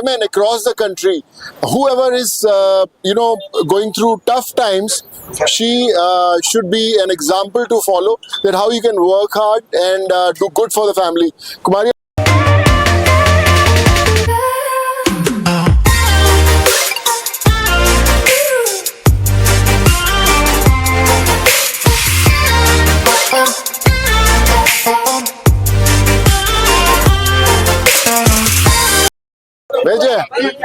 women across the country, whoever is going through tough times, she should be an example to follow, that how you can work hard and do good for the family. Kumari veg है,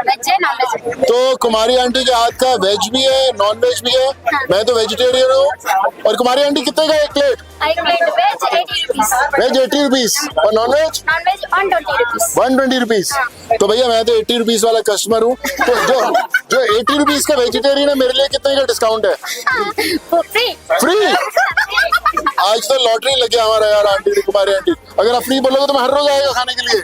veg है non veg है। तो कुमारी aunty के हाथ का veg भी है non veg भी है। मैं तो वेजिटेरियन हूँ। और कुमारी आंटी कितने का एक प्लेट? एक plate veg 80 rupees, veg 80 rupees और non veg non veg 120 rupees. 120 rupees. तो भैया मैं तो 80 रुपीज वाला कस्टमर हूँ, तो जो 80 रुपीज का वेजिटेरियन है मेरे लिए कितने का डिस्काउंट है? Free free. आज तो लॉटरी लग गया हमारा यार आंटी कुमारी आंटी। अगर आप फ्री बोलोगे तो मैं हर रोज आएगा खाने के लिए,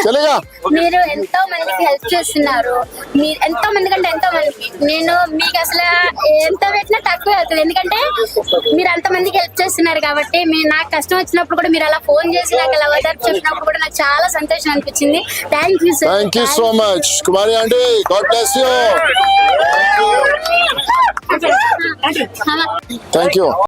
चलेगा? మీరు ఎంతో మందికి హెల్ప్ చేస్తున్నారు, మీరు ఎంతో మంది కంటే ఎంతో మందికి, నేను మీకు అసలు ఎంత పెట్టినా తక్కువ అవుతుంది, ఎందుకంటే మీరు అంత మందికి హెల్ప్ చేస్తున్నారు కాబట్టి. మీరు నాకు కష్టం వచ్చినప్పుడు కూడా మీరు అలా ఫోన్ చేసి నాకు అలా ఓదార్పు చెప్పినప్పుడు కూడా నాకు చాలా సంతోషం అనిపించింది. Thank you sir. Thank you so much Kumari aunty, God bless you. Thank you.